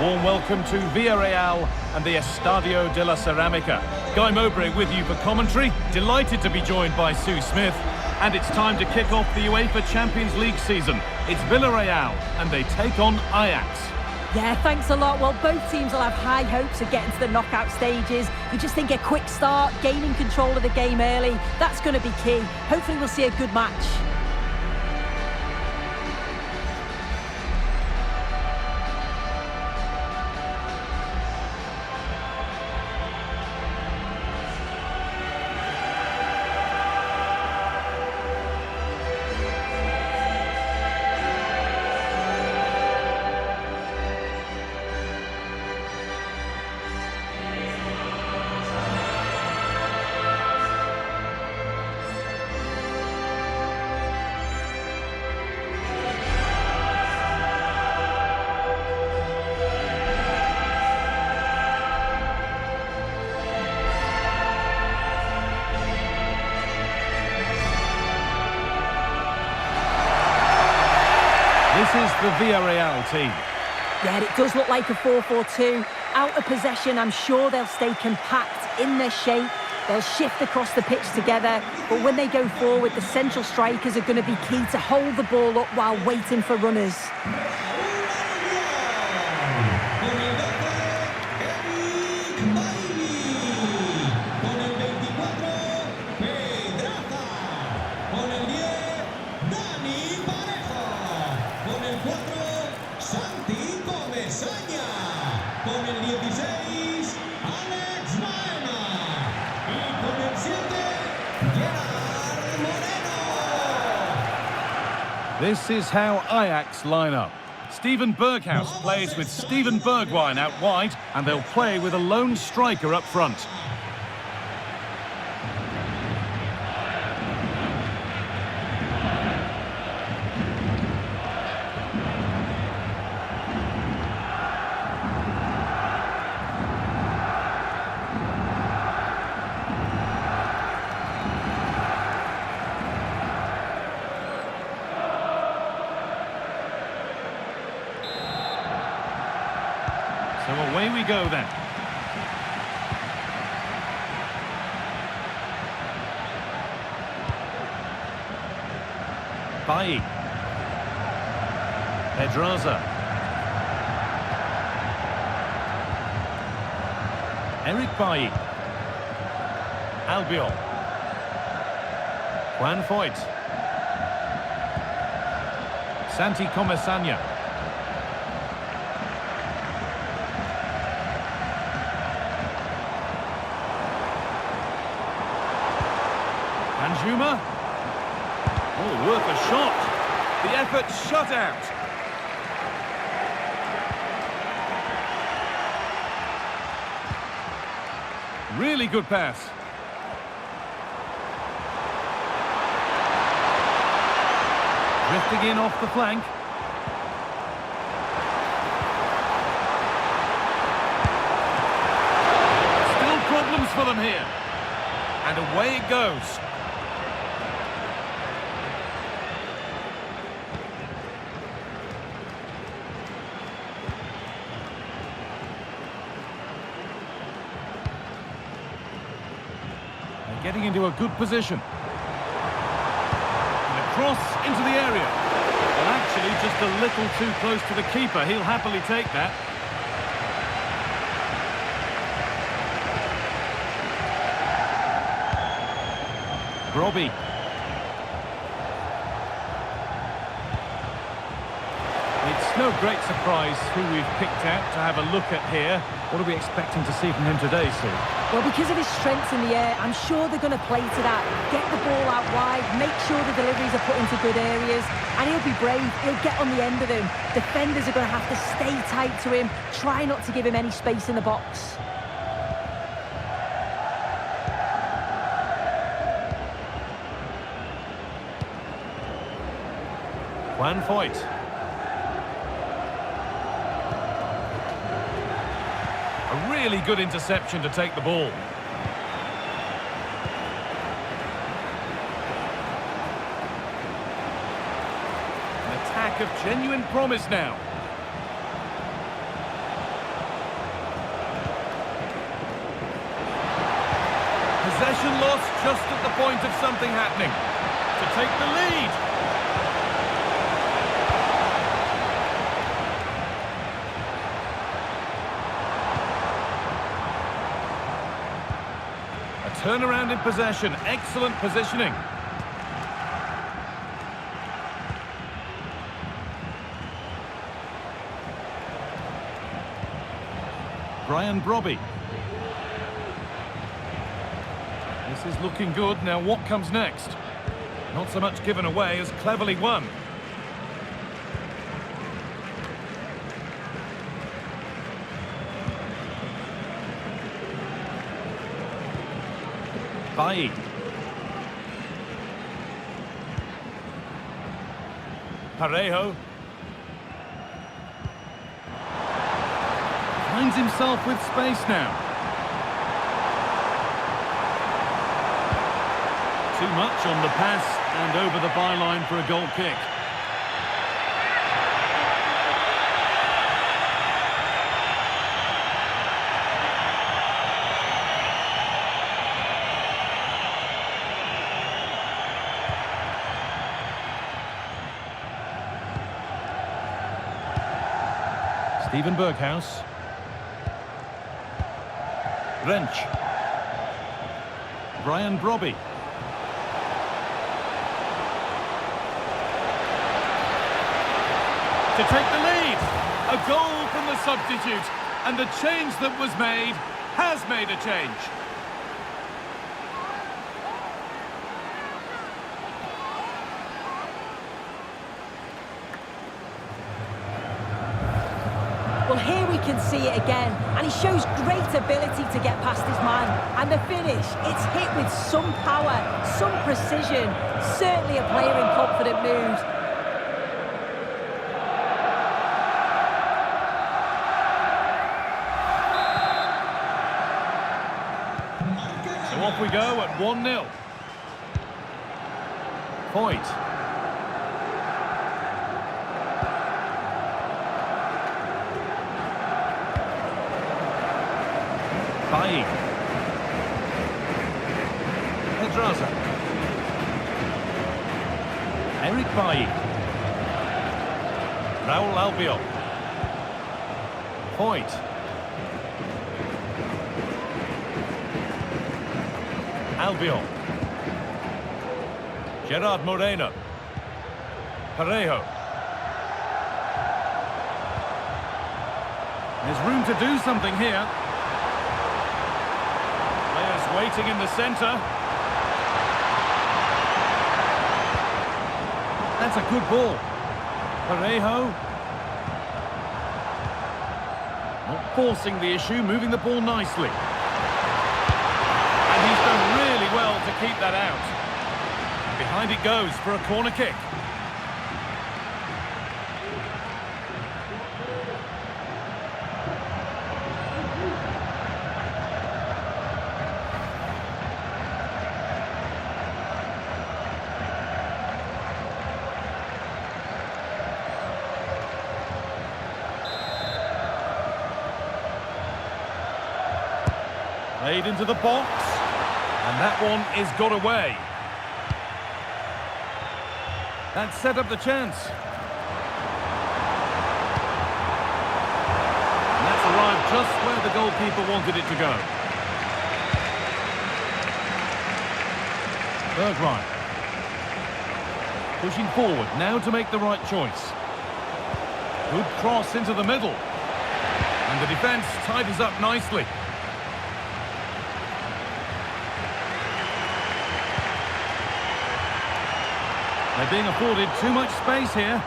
warm welcome to Villarreal and the Estadio de la Ceramica. Guy Mowbray with you for commentary. Delighted to be joined by Sue Smith. And it's time to kick off the UEFA Champions League season. It's Villarreal and they take on Ajax. Yeah, thanks a lot. Well, both teams will have high hopes of getting to the knockout stages. You just think a quick start, gaining control of the game early, that's going to be key. Hopefully we'll see a good match. This is the Villarreal team. Yeah, it does look like a 4-4-2. Out of possession, I'm sure they'll stay compact in their shape. They'll shift across the pitch together. But when they go forward, the central strikers are going to be key to hold the ball up while waiting for runners. Con el 16, Alex y con el 7, Moreno. This is how Ajax line up. Steven Berghuis plays with Steven Bergwijn out wide, and they'll play with a lone striker up front. So away we go then. Bailly. Pedraza. Eric Bailly. Albiol. Juan Foyt. Santi Comesaña. Anjuma. Oh, worth a shot. The effort shut out. Really good pass. Drifting in off the flank. Still problems for them here. And away it goes. Getting into a good position. And a cross into the area. Well, actually, just a little too close to the keeper. He'll happily take that. Robbie. It's no great surprise who we've picked out to have a look at here. What are we expecting to see from him today, Sue? Well, because of his strength in the air, I'm sure they're going to play to that. Get the ball out wide, make sure the deliveries are put into good areas, and he'll be brave. He'll get on the end of them. Defenders are going to have to stay tight to him, try not to give him any space in the box. Juan Foyt. A really good interception to take the ball. An attack of genuine promise now. Possession lost just at the point of something happening. To take the lead. A turnaround in possession. Excellent positioning. Brian Brobby. This is looking good. Now what comes next? Not so much given away as cleverly won. Bailly. Parejo. Finds himself with space now. Too much on the pass and over the byline for a goal kick. Steven Berghaus. Wrench. Brian Brobby. To take the lead. A goal from the substitute. And the change that was made has made a change. Well, here we can see it again, and he shows great ability to get past his man. And the finish, it's hit with some power, some precision. Certainly a player in confident moves. So off we go at 1-0. Point. Bailly. Pedraza. Eric Bailly. Raul Albiol. Point. Albiol. Gerard Moreno. Parejo. There's room to do something here. Waiting in the centre. That's a good ball. Parejo. Not forcing the issue, moving the ball nicely. And he's done really well to keep that out. And behind it goes for a corner kick. Played into the box, and that one is got away. That set up the chance. And that's arrived just where the goalkeeper wanted it to go. Bergwijn. Pushing forward, now to make the right choice. Good cross into the middle. And the defence tidies up nicely. They're being afforded too much space here.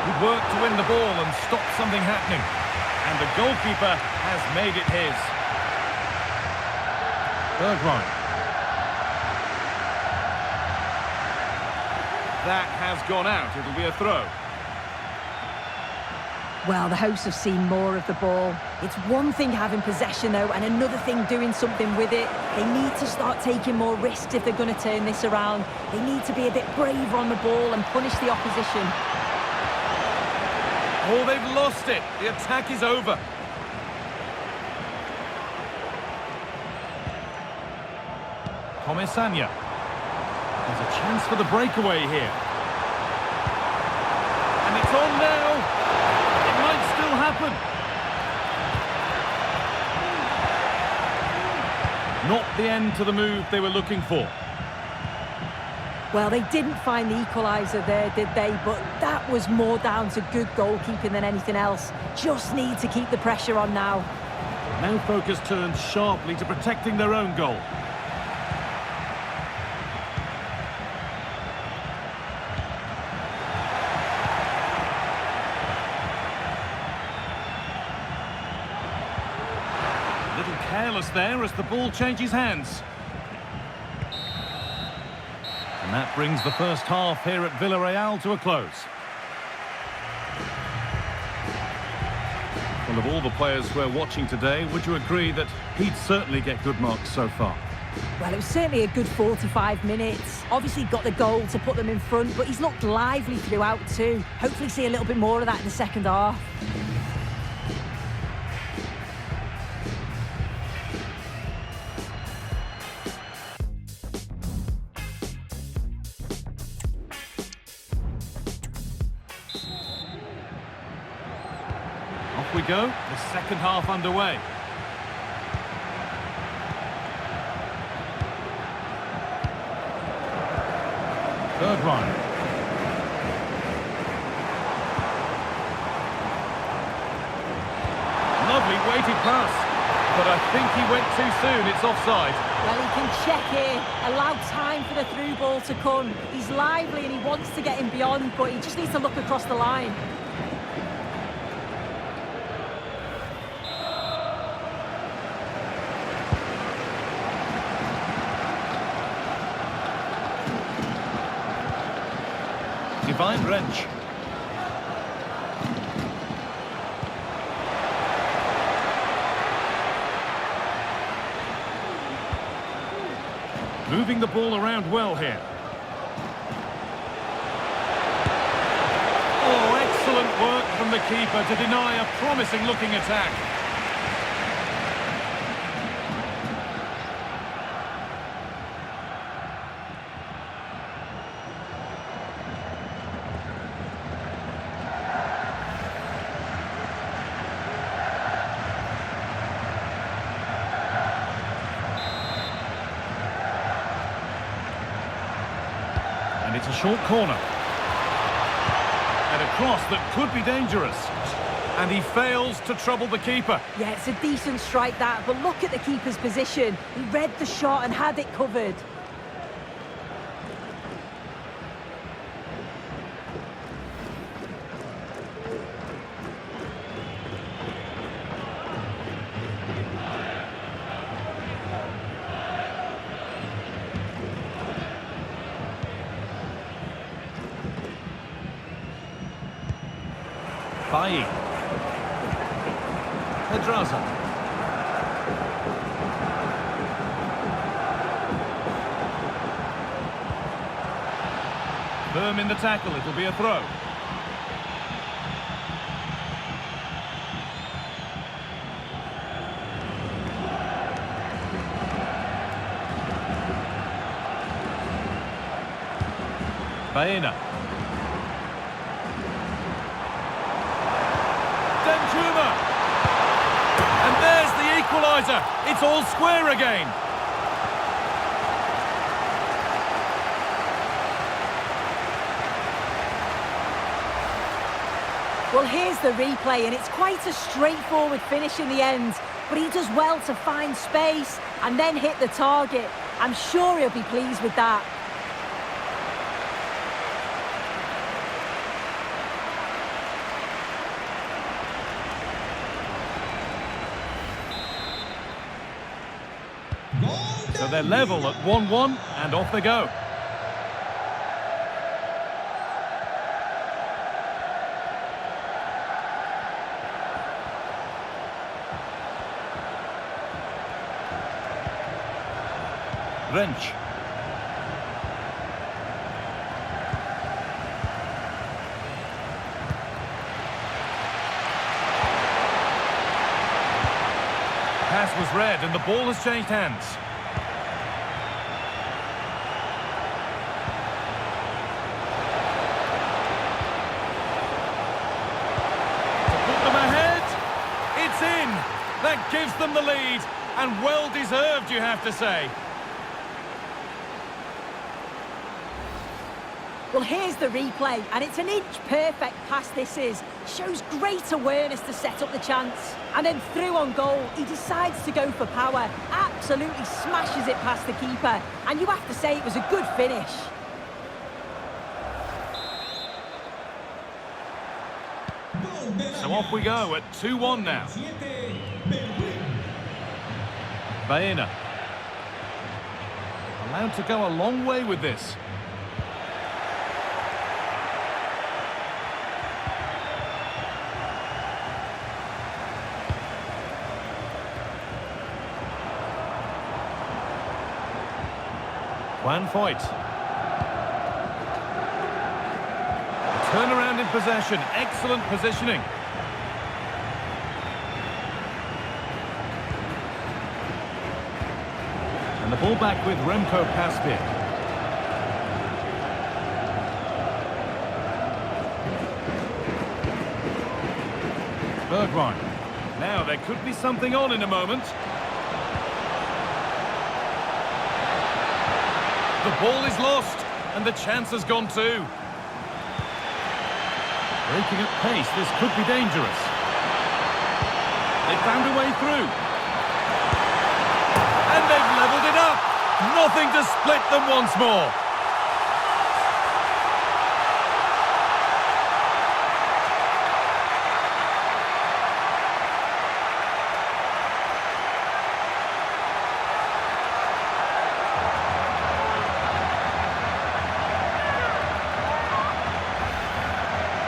Good work to win the ball and stop something happening. And the goalkeeper has made it his. Bergwijn. That has gone out. It'll be a throw. Well, the hosts have seen more of the ball. It's one thing having possession, though, and another thing doing something with it. They need to start taking more risks if they're going to turn this around. They need to be a bit braver on the ball and punish the opposition. Oh, they've lost it. The attack is over. Comesaña. There's a chance for the breakaway here. And it's on now. It might still happen. Not the end to the move they were looking for. Well, they didn't find the equaliser there, did they? But that was more down to good goalkeeping than anything else. Just need to keep the pressure on now. Now focus turns sharply to protecting their own goal. A little careless there as the ball changes hands. And that brings the first half here at Villarreal to a close. Well, of all the players we're watching today, would you agree that he'd certainly get good marks so far? Well, it was certainly a good 45 minutes. Obviously got the goal to put them in front, but he's looked lively throughout too. Hopefully see a little bit more of that in the second half. Off we go, the second half underway. Third one. Lovely weighted pass, but I think he went too soon. It's offside. Well, he can check here, allow time for the through ball to come. He's lively and he wants to get him beyond, but he just needs to look across the line. Divine wrench. Moving the ball around well here. Oh, excellent work from the keeper to deny a promising looking attack. And it's a short corner. And a cross that could be dangerous. And he fails to trouble the keeper. Yeah, it's a decent strike that, but look at the keeper's position. He read the shot and had it covered. Bailly. Pedraza. Firm in the tackle, it'll be a throw. Baena. And there's the equaliser. It's all square again. Well, here's the replay, and it's quite a straightforward finish in the end. But he does well to find space and then hit the target. I'm sure he'll be pleased with that. So they're level at 1-1, and off they go. Wrench. Pass was read, and the ball has changed hands. gives them the lead, and well deserved, you have to say. Well, here's the replay, and it's an inch-perfect pass this is. Shows great awareness to set up the chance. And then through on goal, he decides to go for power. Absolutely smashes it past the keeper. And you have to say it was a good finish. So off we go at 2-1 now. Baena. Allowed to go a long way with this. Juan Foyt. Turnaround in possession. Excellent positioning. And the ball back with Remco Pasveer. Bergwijn. Now there could be something on in a moment. The ball is lost, and the chance has gone too. Breaking at pace, this could be dangerous. They found a way through. And they've levelled it up. Nothing to split them once more.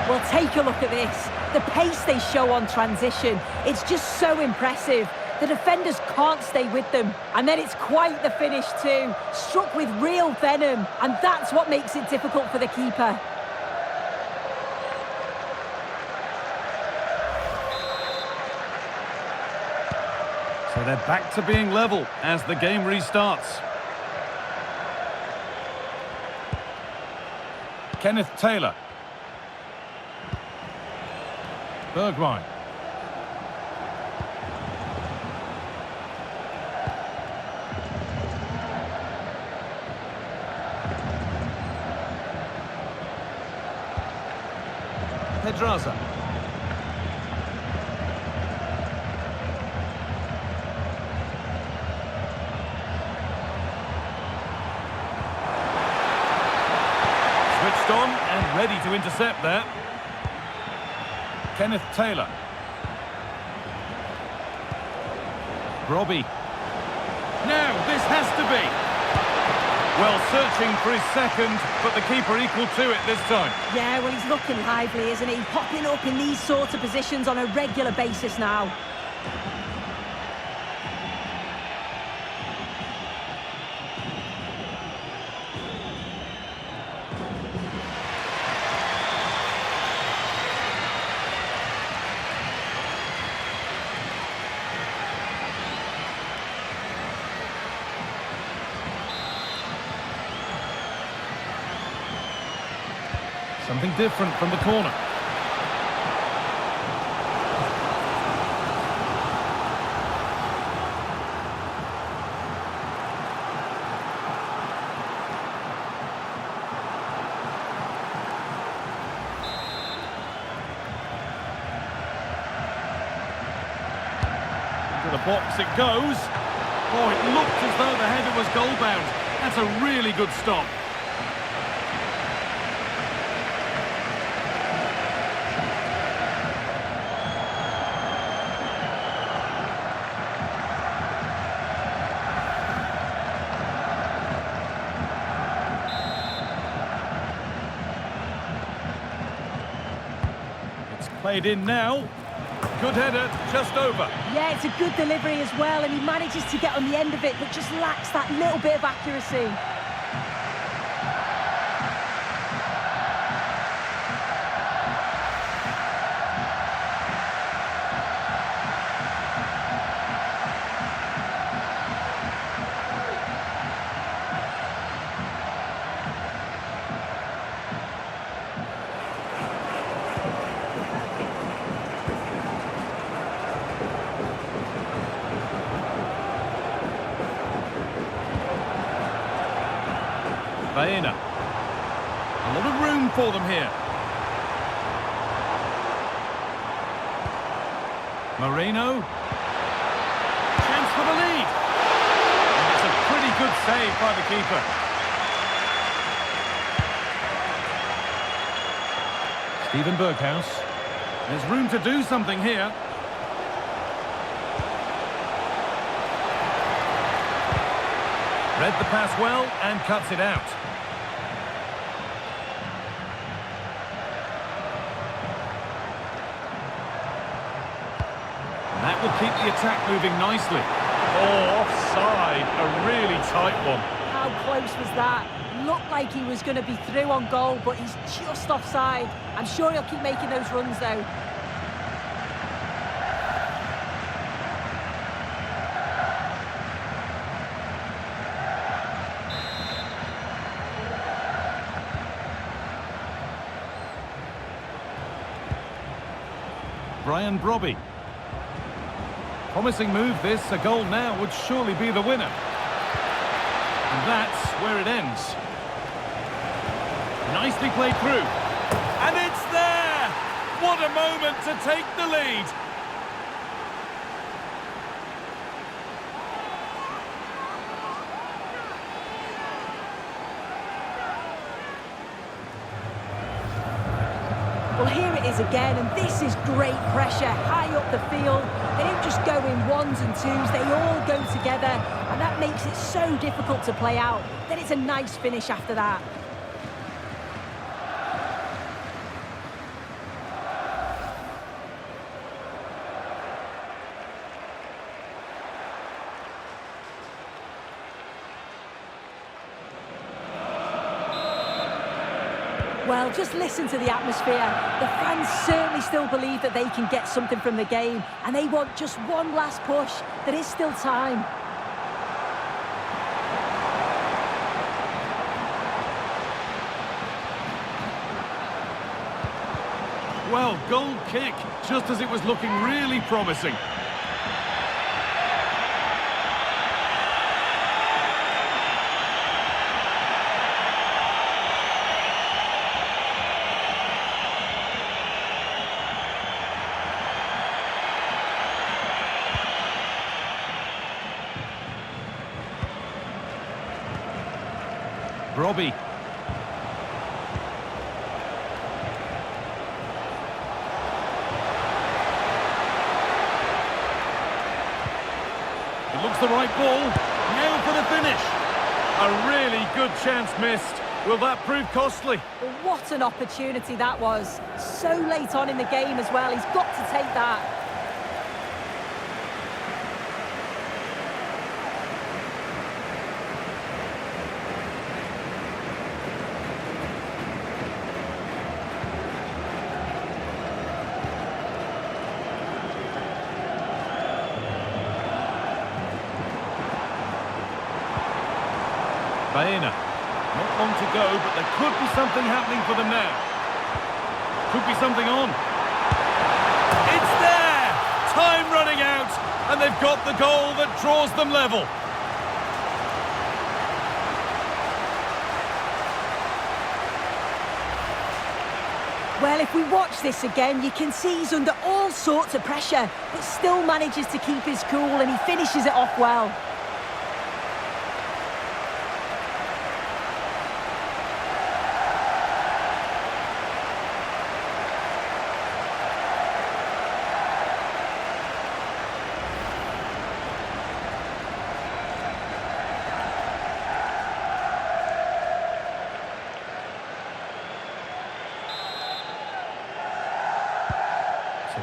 Well, take a look at this. The pace they show on transition, it's just so impressive. The defenders can't stay with them. And then it's quite the finish too. Struck with real venom. And that's what makes it difficult for the keeper. So they're back to being level as the game restarts. Kenneth Taylor. Bergwijn. Pedraza. Switched on and ready to intercept there. Kenneth Taylor. Robbie. Now, this has to be. Well, searching for his second, but the keeper equal to it this time. Yeah, well, he's looking lively, isn't he? Popping up in these sorts of positions on a regular basis now. Something different from the corner. Into the box it goes. Oh, it looked as though the header was goal-bound. That's a really good stop. Played in now. Good header, just over. Yeah, it's a good delivery as well, and he manages to get on the end of it, but just lacks that little bit of accuracy. Baena. A lot of room for them here. Marino. Chance for the lead. And it's a pretty good save by the keeper. Steven Berghuis. There's room to do something here. Read the pass well and cuts it out. And that will keep the attack moving nicely. Oh, offside. A really tight one. How close was that? Looked like he was going to be through on goal, but he's just offside. I'm sure he'll keep making those runs, though. Brian Brobby. Promising move this. A goal now would surely be the winner. And that's where it ends. Nicely played through. And it's there! What a moment to take the lead! Well, here it is again, and this is great pressure, high up the field. They don't just go in ones and twos, they all go together, and that makes it so difficult to play out. Then it's a nice finish after that. Well, just listen to the atmosphere. The fans certainly still believe that they can get something from the game, and they want just one last push. There is still time. Well, goal kick, just as it was looking really promising. Robbie. It looks the right ball. Now for the finish. A really good chance missed. Will that prove costly? Well, what an opportunity that was. So late on in the game as well. He's got to take that. Baena. Not long to go, but there could be something happening for them now. Could be something on. It's there! Time running out, and they've got the goal that draws them level. Well, if we watch this again, you can see he's under all sorts of pressure, but still manages to keep his cool, and he finishes it off well.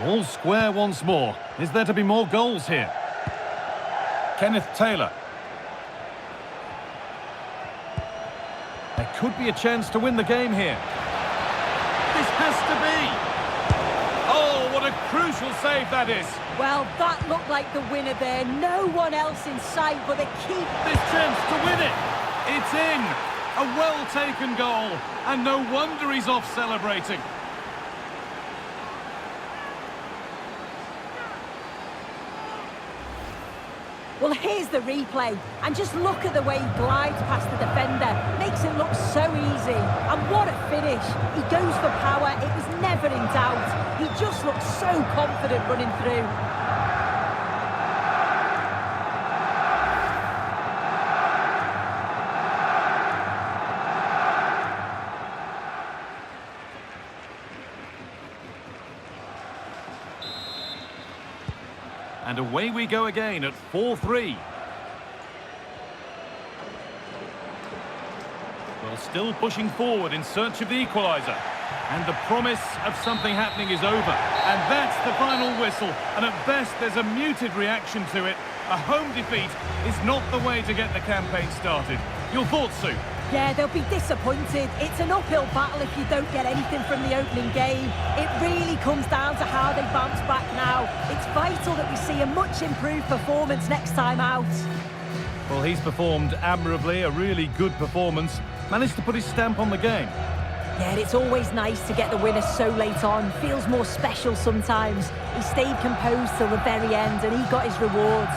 All square once more. Is there to be more goals here? Kenneth Taylor. There could be a chance to win the game here. This has to be. Oh, what a crucial save that is. Well, that looked like the winner there. No one else in sight but the keeper. This chance to win it. It's in. A well-taken goal. And no wonder he's off celebrating. Well, here's the replay, and just look at the way he glides past the defender. Makes it look so easy, and what a finish. He goes for power, it was never in doubt. He just looks so confident running through. And away we go again at 4-3. Well, still pushing forward in search of the equaliser. And the promise of something happening is over. And that's the final whistle. And at best, there's a muted reaction to it. A home defeat is not the way to get the campaign started. Your thoughts, Sue? Yeah, they'll be disappointed. It's an uphill battle if you don't get anything from the opening game. It really comes down to how they bounce back now. It's vital that we see a much improved performance next time out. Well, he's performed admirably, a really good performance. Managed to put his stamp on the game. Yeah, it's always nice to get the winner so late on. Feels more special sometimes. He stayed composed till the very end and he got his rewards.